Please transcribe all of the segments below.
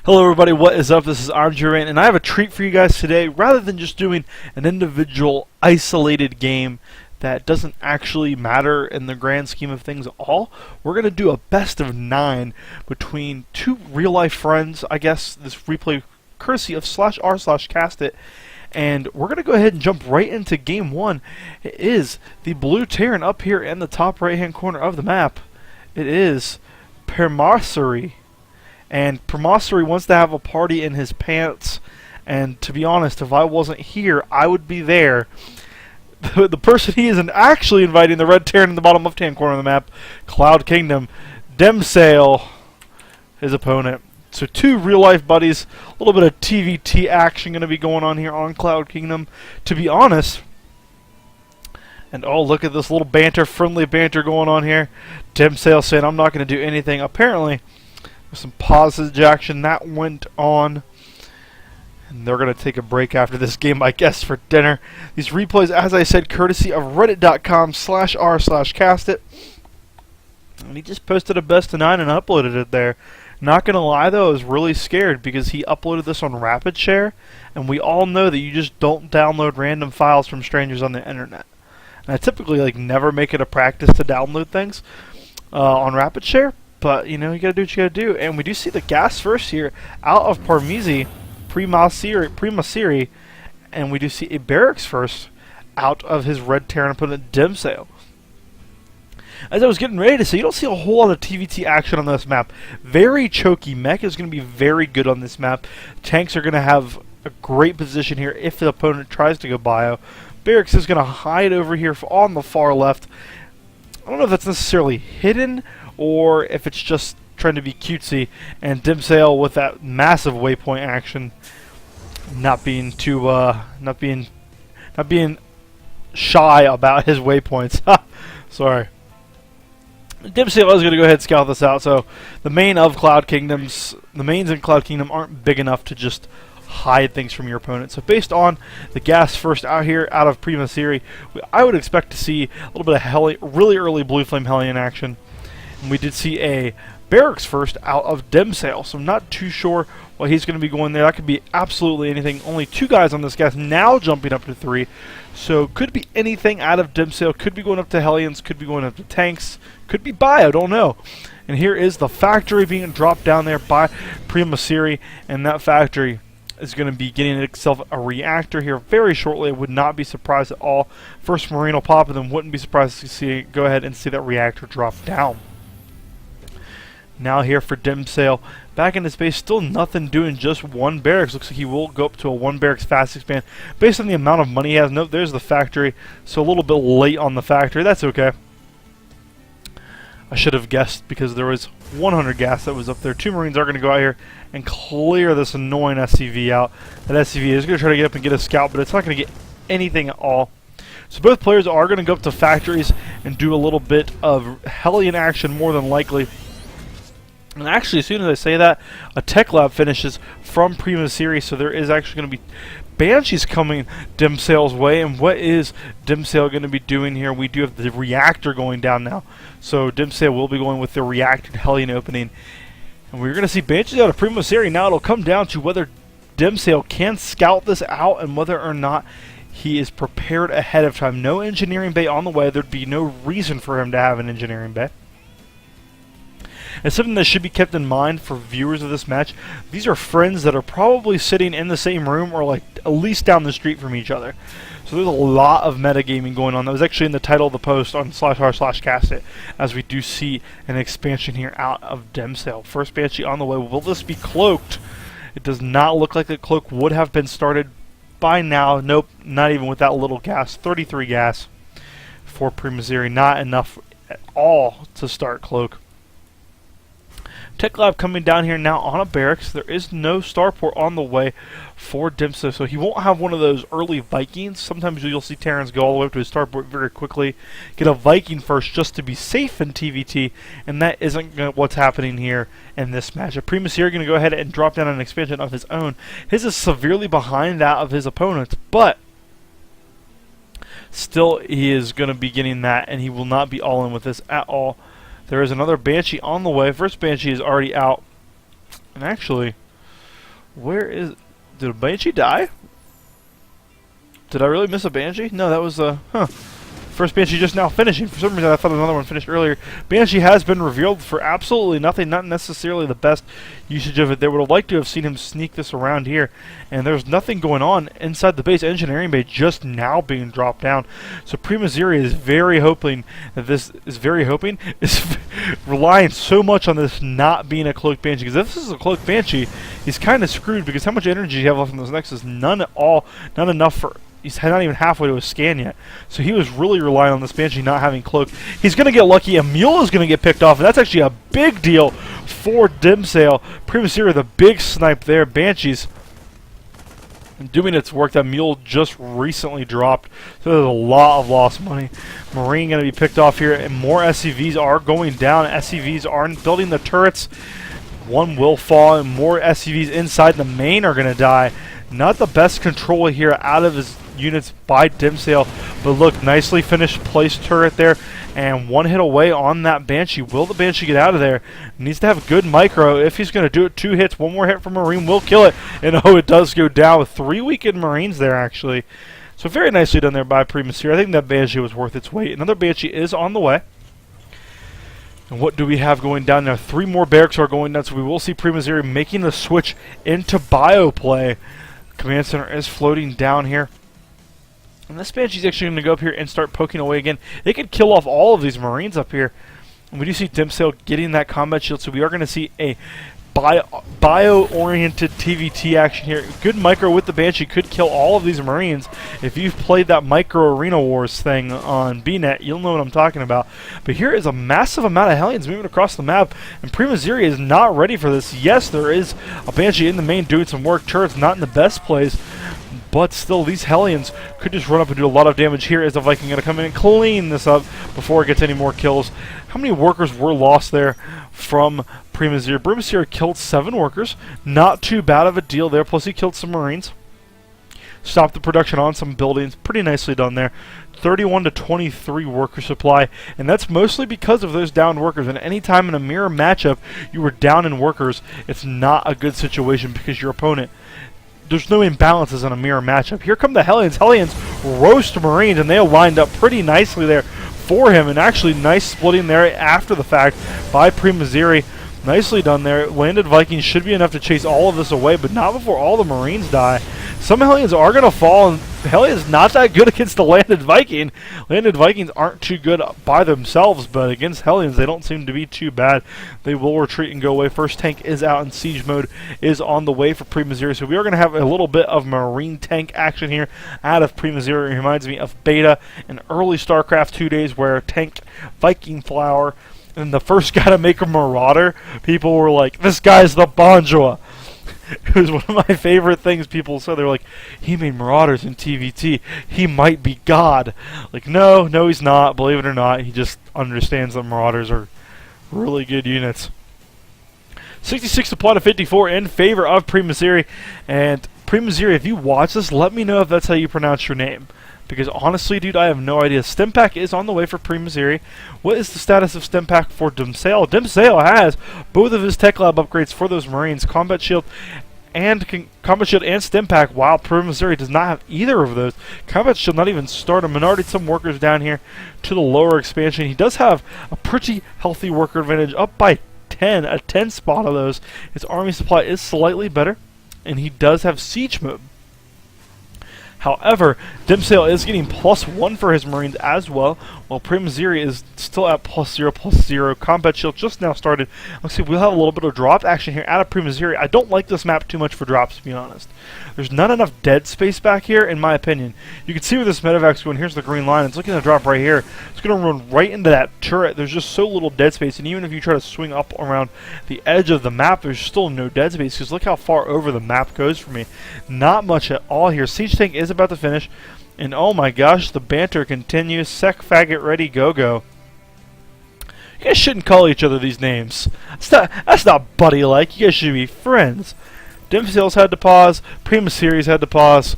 Hello everybody, what is up? This is Armjurain, and I have a treat for you guys today. Rather than just doing an individual isolated game that doesn't actually matter in the grand scheme of things at all, we're going to do a best of 9 between two real-life friends. I guess this replay courtesy of /r/castit, and we're going to go ahead and jump right into game 1. It is the blue Terran up here in the top right-hand corner of the map. It is Premasiri. And Premasiri wants to have a party in his pants, and to be honest, if I wasn't here, I would be there. The person he is actually inviting, the red Terran in the bottom left-hand corner of the map, Cloud Kingdom, Demsale, his opponent. So two real-life buddies, a little bit of TVT action going to be going on here on Cloud Kingdom. To be honest, and oh, look at this little banter, friendly banter going on here. Demsale saying, I'm not going to do anything. Apparently, some positive action that went on, and they're going to take a break after this game, I guess, for dinner. These replays, as I said, courtesy of reddit.com/r/castit, and he just posted a best of 9 and uploaded it there. Not going to lie though, I was really scared because he uploaded this on Rapid Share, and we all know that you just don't download random files from strangers on the internet. And I typically never make it a practice to download things on Rapid Share. But, you know, you gotta do what you gotta do. And we do see the gas first here out of Premasiri, and we do see a barracks first out of his red Terran opponent, Demsale. As I was getting ready to say, you don't see a whole lot of TVT action on this map. Very choky. Mech is going to be very good on this map. Tanks are going to have a great position here if the opponent tries to go bio. Barracks is going to hide over here on the far left. I don't know if that's necessarily hidden or if it's just trying to be cutesy, and Demsale with that massive waypoint action, not being shy about his waypoints. Sorry. Demsale is going to go ahead and scout this out. So the mains in Cloud Kingdom aren't big enough to just hide things from your opponent. So based on the gas first out here out of Premasiri, I would expect to see a little bit of really early Blue Flame Hellion action. And we did see a barracks first out of Demsale, so I'm not too sure what he's going to be going there. That could be absolutely anything. Only 2 guys on this gas, now jumping up to 3. So could be anything out of Demsale. Could be going up to Hellions, could be going up to tanks, could be bio, don't know. And here is the factory being dropped down there by Premasiri, and that factory is going to be getting itself a reactor here very shortly. I would not be surprised at all. First Marine will pop, and then wouldn't be surprised to go ahead and see that reactor drop down. Now here for Demsale, back in his base, still nothing doing, just 1 barracks. Looks like he will go up to a 1 barracks fast expand based on the amount of money he has. Nope, there's the factory, so a little bit late on the factory. That's okay. I should have guessed because there was 100 gas that was up there. 2 Marines are going to go out here and clear this annoying SCV out. That SCV is going to try to get up and get a scout, but it's not going to get anything at all. So both players are going to go up to factories and do a little bit of Hellion action more than likely. And actually, as soon as I say that, a tech lab finishes from Premasiri, so there is actually going to be Banshees coming Demsale's way. And what is Demsale going to be doing here? We do have the reactor going down now. So Demsale will be going with the reactor Hellion opening. And we're going to see Banshees out of Premasiri. Now it'll come down to whether Demsale can scout this out and whether or not he is prepared ahead of time. No engineering bay on the way. There'd be no reason for him to have an engineering bay. And something that should be kept in mind for viewers of this match, these are friends that are probably sitting in the same room or at least down the street from each other. So there's a lot of metagaming going on. That was actually in the title of the post on /r/castit, as we do see an expansion here out of Demsale. First Banshee on the way. Will this be cloaked? It does not look like the cloak would have been started by now. Nope, not even with that little gas. 33 gas for Premasiri. Not enough at all to start cloak. Tech Lab coming down here now on a barracks. There is no starport on the way for Demsale, so he won't have one of those early Vikings. Sometimes you'll see Terrans go all the way up to his starport very quickly, get a Viking first just to be safe in TVT, and that isn't what's happening here in this match. Premasiri going to go ahead and drop down an expansion of his own. His is severely behind that of his opponent's, but still he is going to be getting that, and he will not be all in with this at all. There is another Banshee on the way. First Banshee is already out. And actually, Where is... Did a Banshee die? Did I really miss a Banshee? No, that was first Banshee just now finishing. For some reason I thought another one finished earlier. Banshee has been revealed for absolutely nothing, not necessarily the best usage of it. They would have liked to have seen him sneak this around here, and there's nothing going on inside the base. Engineering bay just now being dropped down. So Premasiri is very hoping that this is relying so much on this not being a cloaked Banshee, because if this is a cloaked Banshee, he's kind of screwed, because how much energy you have left in those nexus? None at all, not enough for... He's not even halfway to a scan yet. So he was really relying on this Banshee not having cloak. He's going to get lucky. A mule is going to get picked off, and that's actually a big deal for Demsale. Premasiri, the big snipe there. Banshees doing its work. That mule just recently dropped, so there's a lot of lost money. Marine going to be picked off here, and more SCVs are going down. SCVs are building the turrets. One will fall, and more SCVs inside the main are going to die. Not the best control here out of his units by Demsale, but look, nicely finished placed turret there, and one hit away on that Banshee. Will the Banshee get out of there? Needs to have good micro if he's going to do it. 2 hits, one more hit from Marine will kill it, and oh, it does go down with 3 weakened Marines there actually. So very nicely done there by Premasiri. I think that Banshee was worth its weight. Another Banshee is on the way. And what do we have going down now? 3 more barracks are going down, so we will see Premasiri making the switch into bio play. Command center is floating down here. And this Banshee's actually going to go up here and start poking away again. They could kill off all of these Marines up here. And we do see Demsale getting that combat shield, so we are going to see a bio-oriented TVT action here. Good micro with the Banshee could kill all of these Marines. If you've played that Micro Arena Wars thing on BNet, you'll know what I'm talking about. But here is a massive amount of Hellions moving across the map, and Premasiri is not ready for this. Yes, there is a Banshee in the main doing some work. Turret's not in the best place, but still, these Hellions could just run up and do a lot of damage. Here is the Viking going to come in and clean this up before it gets any more kills. How many workers were lost there from Premasiri? Premasiri killed 7 workers. Not too bad of a deal there. Plus, he killed some Marines. Stopped the production on some buildings. Pretty nicely done there. 31 to 23 worker supply, and that's mostly because of those downed workers. And any time in a mirror matchup you were down in workers, it's not a good situation because your opponent... There's no imbalances in a mirror matchup. Here come the Hellions. Hellions roast Marines, and they lined up pretty nicely there for him. And actually, nice splitting there after the fact by Premasiri. Nicely done there. Landed Vikings should be enough to chase all of this away, but not before all the Marines die. Some Hellions are going to fall, and Hellions not that good against the Landed Viking. Landed Vikings aren't too good by themselves, but against Hellions, they don't seem to be too bad. They will retreat and go away. First tank is out, and siege mode is on the way for Premasiri. So we are going to have a little bit of Marine tank action here out of Premasiri. It reminds me of Beta and early StarCraft 2 days where tank Viking flower, and the first guy to make a Marauder, people were like, this guy's the Bonjour. It was one of my favorite things people said. They were like, he made Marauders in TVT. He might be God. Like, no, he's not. Believe it or not, he just understands that Marauders are really good units. 66 to plot of 54 in favor of Premasiri. And Premasiri, if you watch this, let me know if that's how you pronounce your name. Because honestly, dude, I have no idea. Stimpack is on the way for Premasiri. What is the status of Stimpack for Demsale? Demsale has both of his Tech Lab upgrades for those Marines, Combat Shield and Stimpack, while Premasiri does not have either of those. Combat Shield not even started. Minority some workers down here to the lower expansion. He does have a pretty healthy worker advantage, up by 10, a 10 spot of those. His army supply is slightly better, and he does have siege mode. However, Demsale is getting +1 for his Marines as well, while Premasiri is still at +0/+0. Combat Shield just now started. Let's see, we'll have a little bit of drop action here out of Premasiri. I don't like this map too much for drops, to be honest. There's not enough dead space back here, in my opinion. You can see where this medevac's going. Here's the green line. It's looking to drop right here. It's going to run right into that turret. There's just so little dead space, and even if you try to swing up around the edge of the map, there's still no dead space, because look how far over the map goes for me. Not much at all here. Siege Tank is about to finish, and oh my gosh, the banter continues. Sec faggot ready, go. You guys shouldn't call each other these names. That's not buddy-like. You guys should be friends. Demsale's had to pause. Premasiri's had to pause.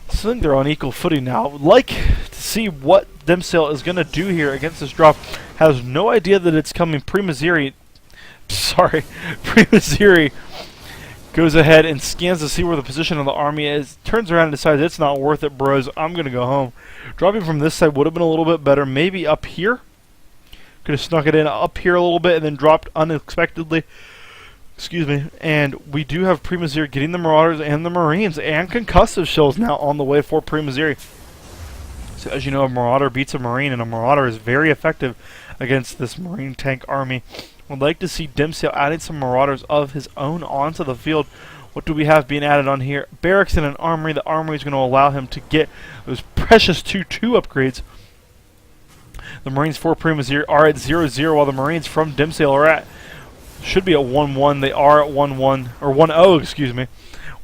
So I think they're on equal footing now. Would like to see what Demsale is going to do here against this drop. Has no idea that it's coming. Premasiri Goes ahead and scans to see where the position of the army is. Turns around and decides it's not worth it, bros. I'm going to go home. Dropping from this side would have been a little bit better. Maybe up here. Could have snuck it in up here a little bit and then dropped unexpectedly. Excuse me. And we do have Premasiri getting the Marauders and the Marines and concussive shells now on the way for Premasiri. So as you know, a Marauder beats a Marine, and a Marauder is very effective against this Marine tank army. Would like to see Demsale adding some Marauders of his own onto the field. What do we have being added on here? Barracks and an armory. The armory is going to allow him to get those precious 2-2 upgrades. The Marines for Premasiri are at 0-0, while the Marines from Demsale are at, should be at 1-1. They are at 1-1, or 1-0, excuse me.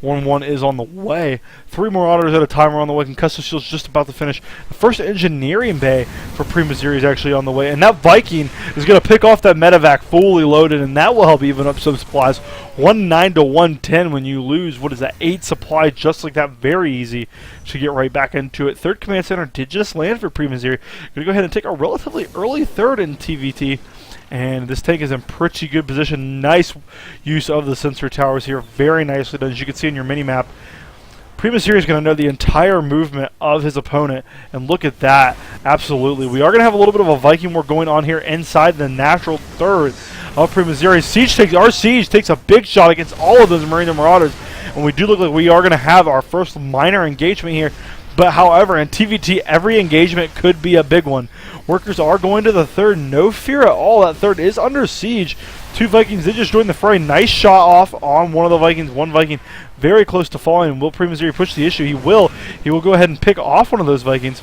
1-1 is on the way. 3 Marauders at a time are on the way. Concussive Shield's just about to finish. The first engineering bay for Premasiri is actually on the way. And that Viking is going to pick off that medevac fully loaded, and that will help even up some supplies. 1-9 to 110 when you lose, what is that, 8 supply just like that. Very easy to get right back into it. Third command center did just land for Premasiri. Going to go ahead and take a relatively early third in TVT. And this tank is in pretty good position. Nice use of the sensor towers here. Very nicely done. As you can see in your mini-map, Premasiri is going to know the entire movement of his opponent. And look at that. Absolutely. We are going to have a little bit of a Viking war going on here inside the natural third of Premasiri. Our Siege takes a big shot against all of those Marine and Marauders. And we do look like we are going to have our first minor engagement here. But however, in TVT, every engagement could be a big one. Workers are going to the third. No fear at all. That third is under siege. 2 Vikings did just join the fray. Nice shot off on one of the Vikings. 1 Viking very close to falling. Will Premasiri push the issue? He will. He will go ahead and pick off one of those Vikings.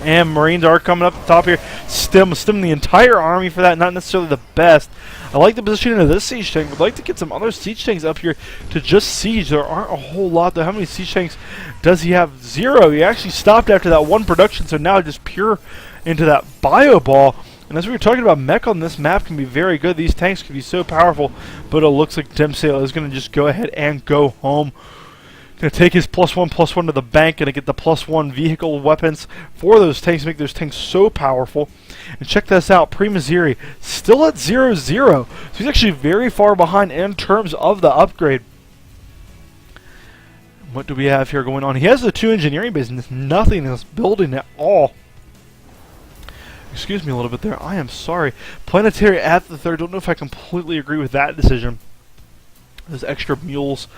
And Marines are coming up the top here. Stem the entire army for that. Not necessarily the best. I like the positioning of this siege tank. Would like to get some other siege tanks up here to just siege. There aren't a whole lot though. How many siege tanks does he have? 0. He actually stopped after that 1 production, so now just pure into that bio ball. And as we were talking about, mech on this map can be very good. These tanks can be so powerful, but it looks like Demsale is going to just go ahead and go home. Going to take his +1/+1 to the bank. Going to get the +1 vehicle weapons for those tanks, make those tanks so powerful. And check this out, Premasiri still at 0-0. So he's actually very far behind in terms of the upgrade. What do we have here going on? He has the 2 engineering bases, nothing is building at all. Excuse me a little bit there. I am sorry. Planetary at the third. Don't know if I completely agree with that decision. Those extra mules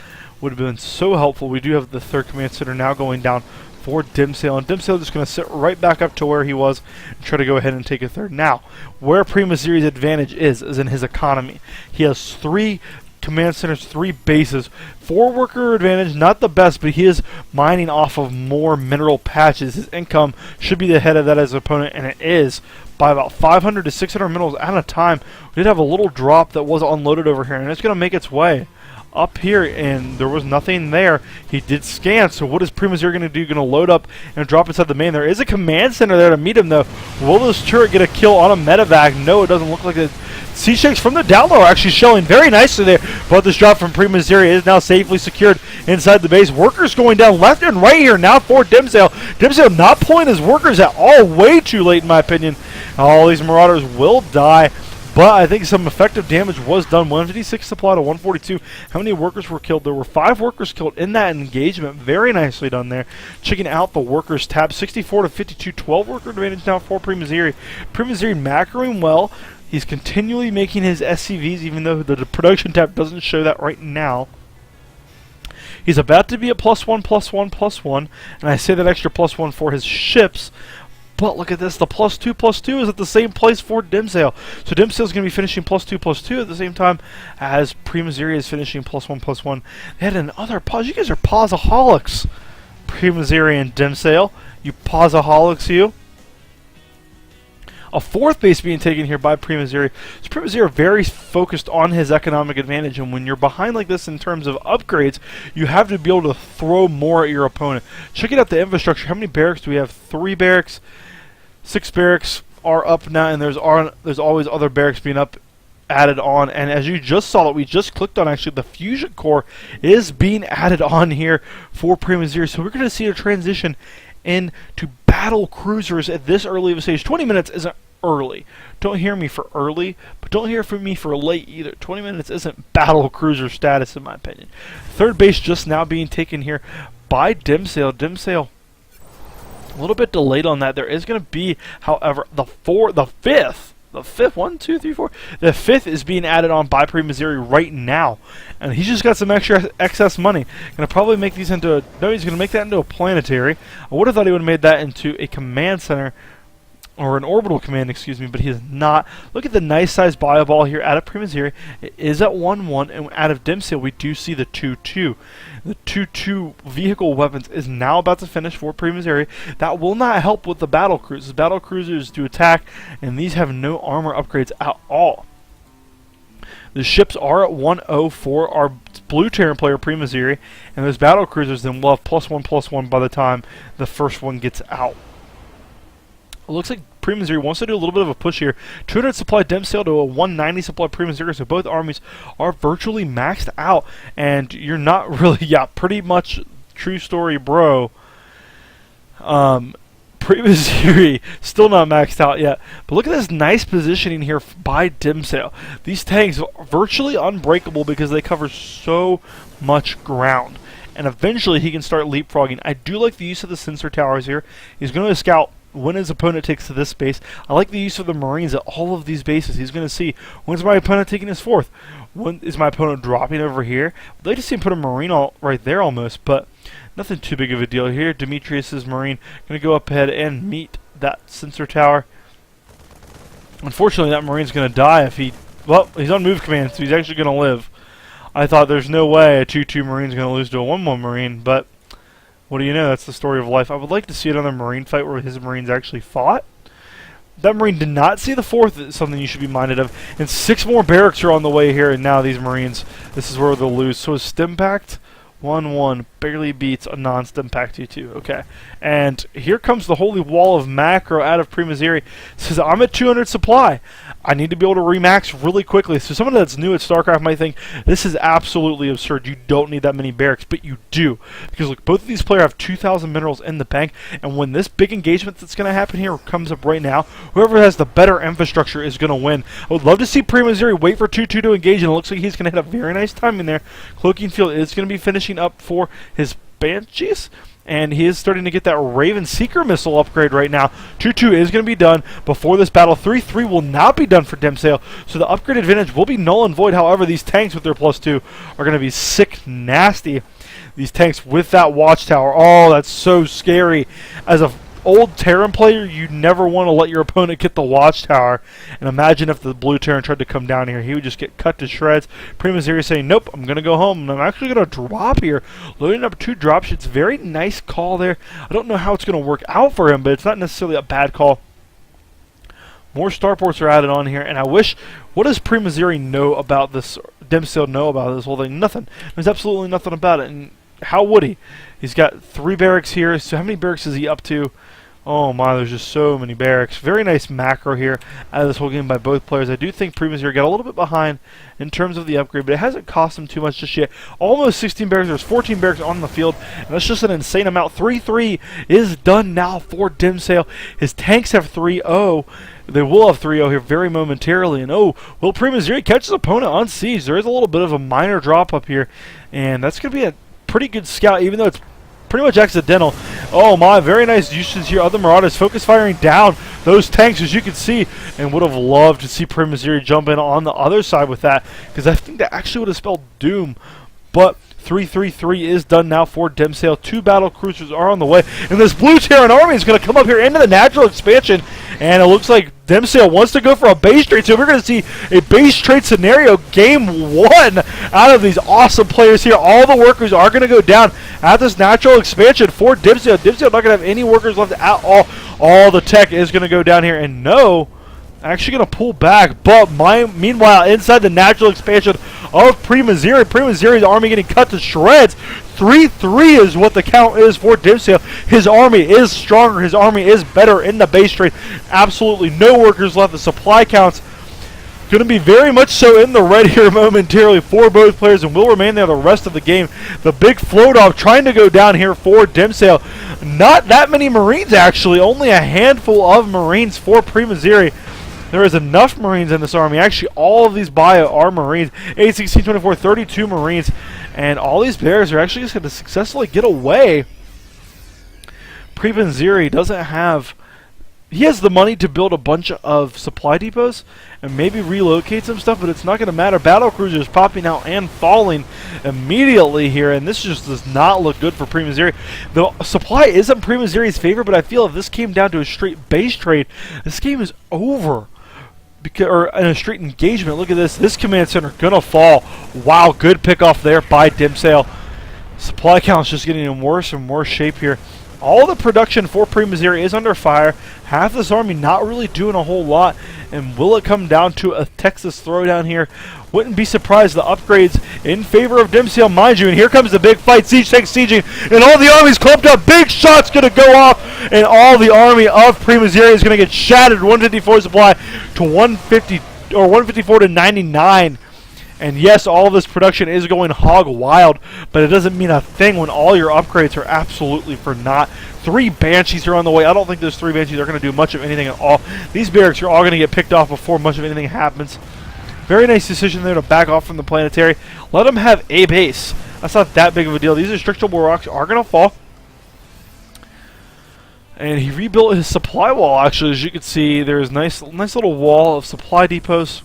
would have been so helpful. We do have the third command center now going down for Demsale. And Demsale is just going to sit right back up to where he was and try to go ahead and take a third. Now, where Premasiri's advantage is in his economy. He has 3 command centers, 3 bases, 4 worker advantage, not the best, but he is mining off of more mineral patches. His income should be the head of that as an opponent, and it is by about 500 to 600 minerals at a time. We did have a little drop that was unloaded over here, and it's going to make its way up here, and there was nothing there. He did scan, so what is Premasiri going to do? Going to load up and drop inside the main. There is a command center there to meet him, though. Will this turret get a kill on a medevac? No, it doesn't look like it. Siege tanks from the down low are actually shelling very nicely there, but this drop from Premasiri is now safely secured inside the base. Workers going down left and right here now for Demsale. Demsale not pulling his workers at all. Way too late, in my opinion. All these Marauders will die. But I think some effective damage was done. 156 supply to 142. How many workers were killed? There were 5 workers killed in that engagement. Very nicely done there. Checking out the workers tab. 64 to 52. 12 worker advantage now for Premasiri. Premasiri macroing well. He's continually making his SCVs, even though the production tab doesn't show that right now. He's about to be a +1/+1/+1. And I say that extra +1 for his ships. But look at this, the +2/+2 is at the same place for Demsale. So Demsale is going to be finishing +2/+2 at the same time as Premasiri is finishing +1/+1. They had another pause. You guys are pausaholics. Premasiri and Demsale. You pausaholics, you. A 4th base being taken here by Premasiri. So Premasiri very focused on his economic advantage, and when you're behind like this in terms of upgrades, you have to be able to throw more at your opponent. Checking out the infrastructure. How many barracks do we have? 3 barracks. 6 barracks are up now, and there's always other barracks being added on. And as you just saw, that we just clicked on, actually, the fusion core is being added on here for Premasiri. So we're going to see a transition into battle cruisers at this early of a stage. 20 minutes is early. Don't hear me for early, but don't hear from me for late either. 20 minutes isn't battle cruiser status in my opinion. Third base just now being taken here by Demsale. Demsale a little bit delayed on that. There is going to be, however, the fifth, 1, 2, 3, 4. The fifth is being added on by Premasiri right now, and he's just got some extra excess money. Going to probably make these into a. No, he's going to make that into a planetary. I would have thought he would have made that into a command center. Or an orbital command, excuse me, but he is not. Look at the nice size bio ball here out of Premasiri. It is at 1-1, and out of Demsale, we do see the 2-2. The 2-2 vehicle weapons is now about to finish for Premasiri. That will not help with the battle cruisers. Battle cruisers do attack, and these have no armor upgrades at all. The ships are at 1-0 for our blue Terran player Premasiri, and those battle cruisers then will have +1/+1 by the time the first one gets out. It looks like Premasiri wants to do a little bit of a push here. 200 supply Demsale to a 190 supply Premasiri, so both armies are virtually maxed out, and you're not really, yeah, pretty much true story, bro. Premasiri still not maxed out yet, but look at this nice positioning here by Demsale. These tanks are virtually unbreakable because they cover so much ground, and eventually he can start leapfrogging. I do like the use of the sensor towers here. He's going to scout when his opponent takes to this base. I like the use of the Marines at all of these bases. He's going to see, when's my opponent taking his fourth? When is my opponent dropping over here? I'd like to see him put a Marine right there almost, but nothing too big of a deal here. Demetrius's Marine going to go up ahead and meet that sensor tower. Unfortunately, that Marine's going to die if he... Well, he's on move command, so he's actually going to live. I thought there's no way a 2-2 Marine's going to lose to a 1-1 Marine, but... what do you know? That's the story of life. I would like to see another Marine fight where his Marines actually fought. That Marine did not see the fourth. It's something you should be minded of. And 6 more barracks are on the way here, and now these Marines, this is where they'll lose. So is Stimpact 1-1 barely beats a non-Stimpact 2-2. Okay. And here comes the holy wall of macro out of Premasiri. Says, I'm at 200 supply. I need to be able to remax really quickly. So someone that's new at StarCraft might think, this is absolutely absurd. You don't need that many barracks, but you do. Because look, both of these players have 2,000 minerals in the bank, and when this big engagement that's going to happen here comes up right now, whoever has the better infrastructure is going to win. I would love to see Premasiri wait for 2-2 to engage, and it looks like he's going to hit a very nice timing there. Cloaking Field is going to be finishing up for his Banshees. And he is starting to get that Raven Seeker missile upgrade right now. 2-2 is going to be done before this battle. 3-3 will not be done for Demsale. So the upgrade advantage will be null and void. However, these tanks with their +2 are going to be sick nasty. These tanks with that watchtower. Oh, that's so scary. As a old Terran player, you never want to let your opponent get the watchtower. And imagine if the blue Terran tried to come down here. He would just get cut to shreds. Premasiri saying, nope, I'm going to go home. And I'm actually going to drop here. Loading up 2 dropships. Very nice call there. I don't know how it's going to work out for him, but it's not necessarily a bad call. More starports are added on here. And I wish, what does Premasiri know about this? Demsale know about this whole thing? Nothing. There's absolutely nothing about it. And how would he? He's got 3 barracks here. So how many barracks is he up to? Oh my, there's just so many barracks. Very nice macro here out of this whole game by both players. I do think Premasiri got a little bit behind in terms of the upgrade, but it hasn't cost him too much just yet. Almost 16 barracks. There's 14 barracks on the field, and that's just an insane amount. 3-3 is done now for Demsale. His tanks have 3-0. They will have 3-0 here very momentarily. And oh, will Premasiri catch his opponent on siege? There is a little bit of a minor drop up here, and that's going to be a pretty good scout, even though it's pretty much accidental. Oh my, very nice usage here. Other Marauders focus firing down those tanks, as you can see, and would have loved to see Premasiri jump in on the other side with that, because I think that actually would have spelled doom. But 3-3-3 is done now for Demsale. 2 battle cruisers are on the way, and this blue Terran army is going to come up here into the natural expansion, and it looks like Demsale wants to go for a base trade, so we're going to see a base trade scenario game 1 out of these awesome players here. All the workers are going to go down at this natural expansion for Demsale. Demsale not going to have any workers left at all. All the tech is going to go down here, and no, actually going to pull back. But meanwhile, inside the natural expansion of Premasiri, Premasiri's army getting cut to shreds. 3-3 is what the count is for Demsale. His army is stronger. His army is better in the base trade. Absolutely no workers left. The supply counts Going to be very much so in the red here momentarily for both players and will remain there the rest of the game. The big float off trying to go down here for Demsale. Not that many Marines actually, only a handful of Marines for Premasiri. There is enough Marines in this army. Actually, all of these bio are Marines. 8, 16, 24, 32 Marines. And all these bears are actually just going to successfully get away. Premasiri doesn't have... He has the money to build a bunch of supply depots and maybe relocate some stuff, but it's not going to matter. Battle cruisers popping out and falling immediately here, and this just does not look good for Premasiri. The supply isn't Premasiri's favor, but I feel if this came down to a straight base trade, this game is over. Or in a straight engagement, look at this. This command center gonna fall. Wow, good pick off there by Demsale. Supply count's just getting in worse and worse shape here. All the production for Premasiri is under fire. Half this army not really doing a whole lot. And will it come down to a Texas throwdown here? Wouldn't be surprised. The upgrades in favor of Demsale, mind you. And here comes the big fight. Siege tanks sieging. And all the armies clumped up. Big shots going to go off. And all the army of Premasiri is going to get shattered. 154 supply to 150 or 154 to 99. And yes, all of this production is going hog wild, but it doesn't mean a thing when all your upgrades are absolutely for naught. 3 Banshees are on the way. I don't think those 3 Banshees are going to do much of anything at all. These barracks are all going to get picked off before much of anything happens. Very nice decision there to back off from the planetary. Let them have a base. That's not that big of a deal. These destructible rocks are going to fall. And he rebuilt his supply wall, actually. As you can see, there's nice little wall of supply depots.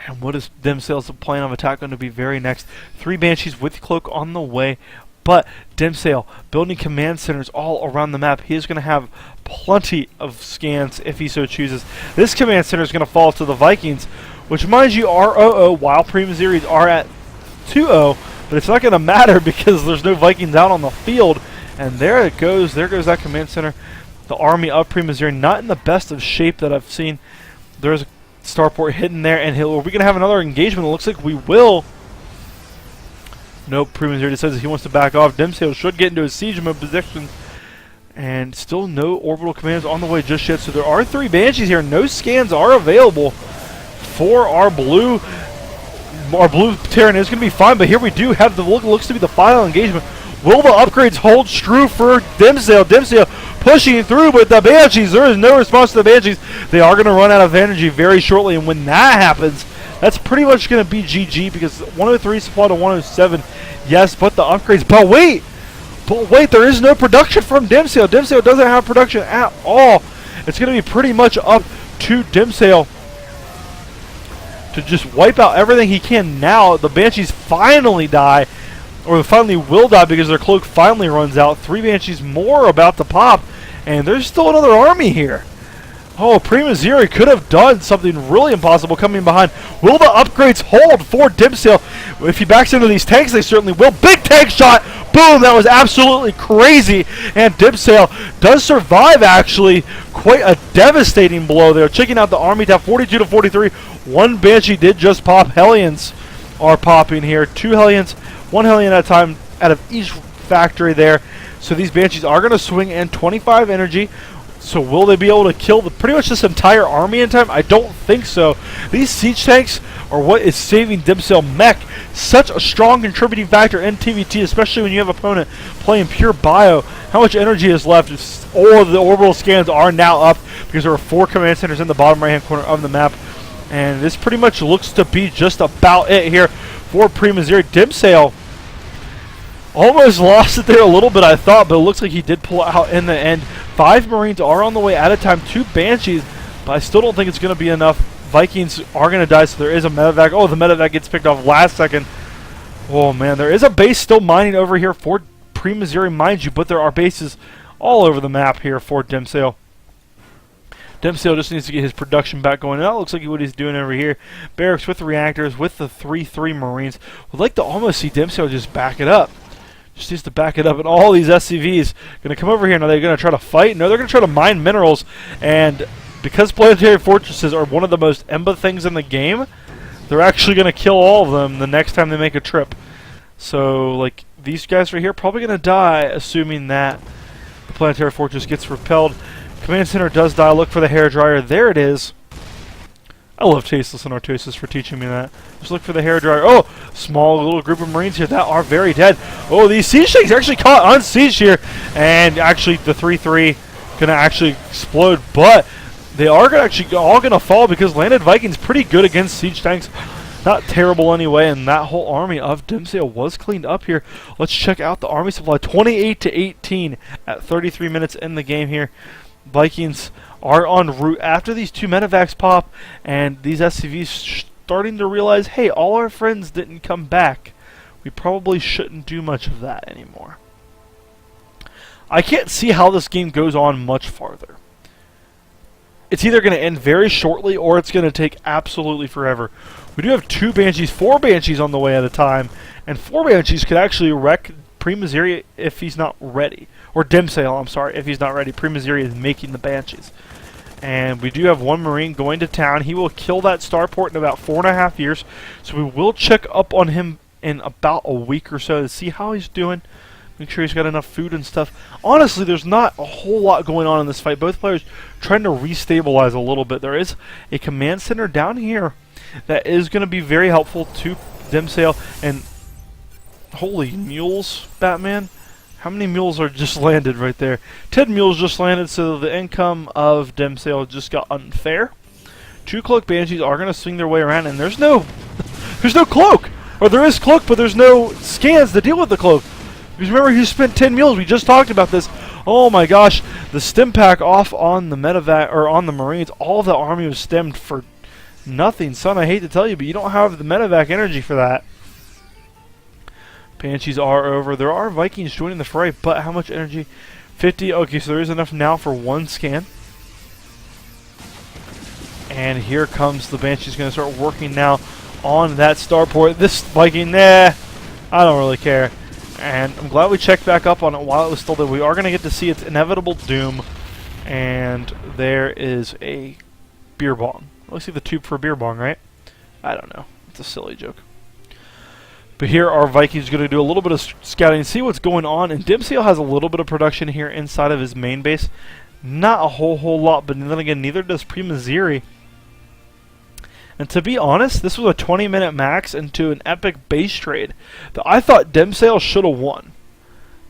And what is Demsale's plan of attack going to be very next? 3 Banshees with Cloak on the way. But Demsale building command centers all around the map. He is going to have plenty of scans if he so chooses. This command center is going to fall to the Vikings, which, mind you, are 0-0 while Premasiri are at 2-0. But it's not going to matter because there's no Vikings out on the field. And there it goes. There goes that command center. The army of Premasiri not in the best of shape that I've seen. There's a starport hidden there, and are we going to have another engagement? It looks like we will. Nope, Premasiri decides he wants to back off. Demsale should get into a siege mode position, and still no orbital commands on the way just yet. So there are 3 Banshees here. No scans are available for our blue Terran. Is going to be fine, but here we do have the looks to be the final engagement. Will the upgrades hold true for Demsale? Demsale pushing through, but the Banshees, there is no response to the Banshees. They are going to run out of energy very shortly, and when that happens, that's pretty much going to be GG because 103 supply to 107. Yes, but the upgrades. But wait, there is no production from Demsale. Demsale doesn't have production at all. It's going to be pretty much up to Demsale to just wipe out everything he can now. The Banshees finally die. Or finally will die because their cloak finally runs out. 3 Banshees more about to pop. And there's still another army here. Oh, Premasiri could have done something really impossible coming behind. Will the upgrades hold for Demsale? If he backs into these tanks, they certainly will. Big tank shot! Boom! That was absolutely crazy. And Demsale does survive, actually. Quite a devastating blow there. Checking out the army tab, 42 to 43. 1 Banshee did just pop. Hellions are popping here. 2 Hellions. 1 Hellion at a time out of each factory there. So these Banshees are going to swing in 25 energy. So will they be able to kill pretty much this entire army in time? I don't think so. These siege tanks are what is saving Demsale mech. Such a strong contributing factor in TVT, especially when you have an opponent playing pure bio. How much energy is left? All of the orbital scans are now up because there are 4 command centers in the bottom right hand corner of the map. And this pretty much looks to be just about it here for Premasiri. Demsale almost lost it there a little bit, I thought, but it looks like he did pull out in the end. 5 Marines are on the way at a time, 2 Banshees, but I still don't think it's going to be enough. Vikings are going to die, so there is a medevac. Oh, the medevac gets picked off last second. Oh, man, there is a base still mining over here for Premasiri, mind you, but there are bases all over the map here for Demsale. Demsale just needs to get his production back going. That looks like what he's doing over here. Barracks with the reactors, with the 3-3 Marines. Would like to almost see Demsale just back it up. Just needs to back it up. And all these SCVs going to come over here. Now they're going to try to fight. No, they're going to try to mine minerals. And because planetary fortresses are one of the most EMBA things in the game, they're actually going to kill all of them the next time they make a trip. So, like, these guys right here probably going to die, assuming that the planetary fortress gets repelled. Command center does die. Look for the hairdryer. There it is. I love Tasteless and Artosis for teaching me that. Just look for the hairdryer. Oh, small little group of Marines here that are very dead. Oh, these siege tanks are actually caught on siege here. And actually the 3-3 going to actually explode. But they are gonna actually all going to fall because Landed Vikings pretty good against siege tanks. Not terrible anyway, and that whole army of Demsale was cleaned up here. Let's check out the army supply. 28-18 at 33 minutes in the game here. Vikings are en route after these 2 medevacs pop, and these SCVs starting to realize, hey, all our friends didn't come back. We probably shouldn't do much of that anymore. I can't see how this game goes on much farther. It's either going to end very shortly or it's going to take absolutely forever. We do have 2 Banshees, 4 Banshees on the way at a time, and 4 Banshees could actually wreck Premasiri if he's not ready. Or Demsale, I'm sorry, if he's not ready. Premasiri is making the Banshees. And we do have 1 Marine going to town. He will kill that starport in about 4.5 years. So we will check up on him in about a week or so to see how he's doing. Make sure he's got enough food and stuff. Honestly, there's not a whole lot going on in this fight. Both players trying to restabilize a little bit. There is a command center down here that is going to be very helpful to Demsale. And holy mules, Batman. How many mules are just landed right there? 10 mules just landed, so the income of Demsale just got unfair. 2 Cloak Banshees are going to swing their way around, and there's no cloak! Or there is cloak, but there's no scans to deal with the cloak. Because remember, he spent 10 mules. We just talked about this. Oh my gosh, the stim pack off on the medevac or on the Marines. All of the army was stemmed for nothing, son. I hate to tell you, but you don't have the medevac energy for that. Banshees are over. There are Vikings joining the fray, but how much energy? 50. Okay, so there is enough now for 1 scan. And here comes the Banshees going to start working now on that starport. This Viking, nah, I don't really care. And I'm glad we checked back up on it while it was still there. We are going to get to see its inevitable doom. And there is a beer bong. Let's see the tube for a beer bong, right? I don't know. It's a silly joke. But here our Vikings going to do a little bit of scouting, see what's going on. And Demsale has a little bit of production here inside of his main base. Not a whole lot, but then again, neither does Premasiri. And to be honest, this was a 20-minute max into an epic base trade that I thought Demsale should have won.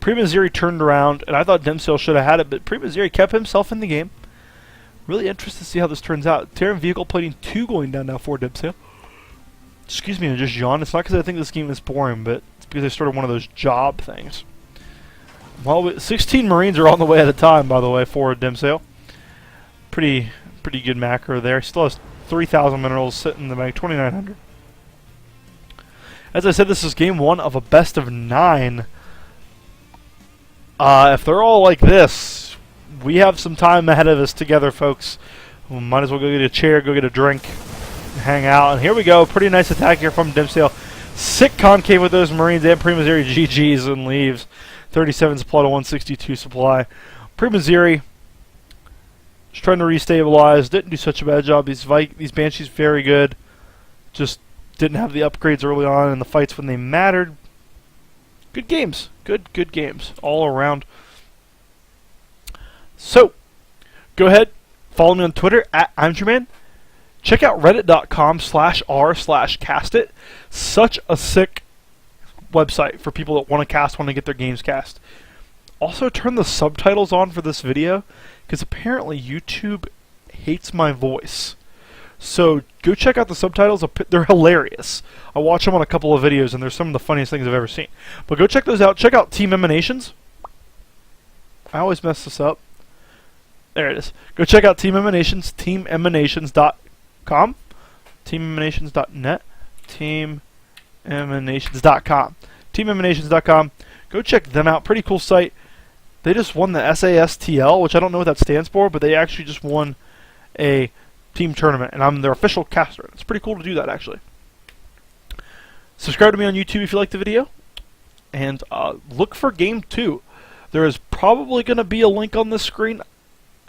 Premasiri turned around, and I thought Demsale should have had it, but Premasiri kept himself in the game. Really interested to see how this turns out. Terran Vehicle Plating 2 going down now for Demsale. Excuse me, I just yawned. It's not because I think this game is boring, but it's because I started one of those job things. Well, 16 Marines are on the way at a time, by the way, for Demsale. Pretty good macro there. Still has 3,000 minerals sitting in the bank, 2,900. As I said, this is game 1 of a best of 9. If they're all like this, we have some time ahead of us together, folks. We might as well go get a chair, go get a drink, hang out. And here we go. Pretty nice attack here from Demsale. Sick concave with those Marines and Premasiri GGs and leaves. 37 supply to 162 supply. Premasiri just trying to restabilize. Didn't do such a bad job. These Banshees very good. Just didn't have the upgrades early on in the fights when they mattered. Good games. Good games all around. So, go ahead. Follow me on Twitter at I'mJerman. Check out reddit.com/r/castit. Such a sick website for people that want to cast, want to get their games cast. Also, turn the subtitles on for this video, because apparently YouTube hates my voice. So, go check out the subtitles. They're hilarious. I watch them on a couple of videos, and they're some of the funniest things I've ever seen. But go check those out. Check out Team Emanations. I always mess this up. There it is. Go check out Team Emanations, teamemanations.com, teamemanations.net, teamemanations.com, teamemanations.com. Go check them out. Pretty cool site. They just won the SASTL, which I don't know what that stands for, but they actually just won a team tournament, and I'm their official caster. It's pretty cool to do that, actually. Subscribe to me on YouTube if you like the video, and look for Game 2. There is probably going to be a link on this screen.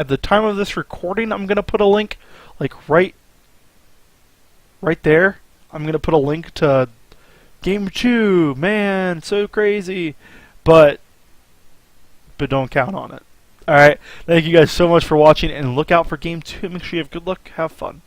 At the time of this recording, I'm going to put a link, like right there. I'm going to put a link to Game 2. Man, so crazy. But don't count on it. Alright, thank you guys so much for watching, and look out for Game 2. Make sure you have good luck, have fun.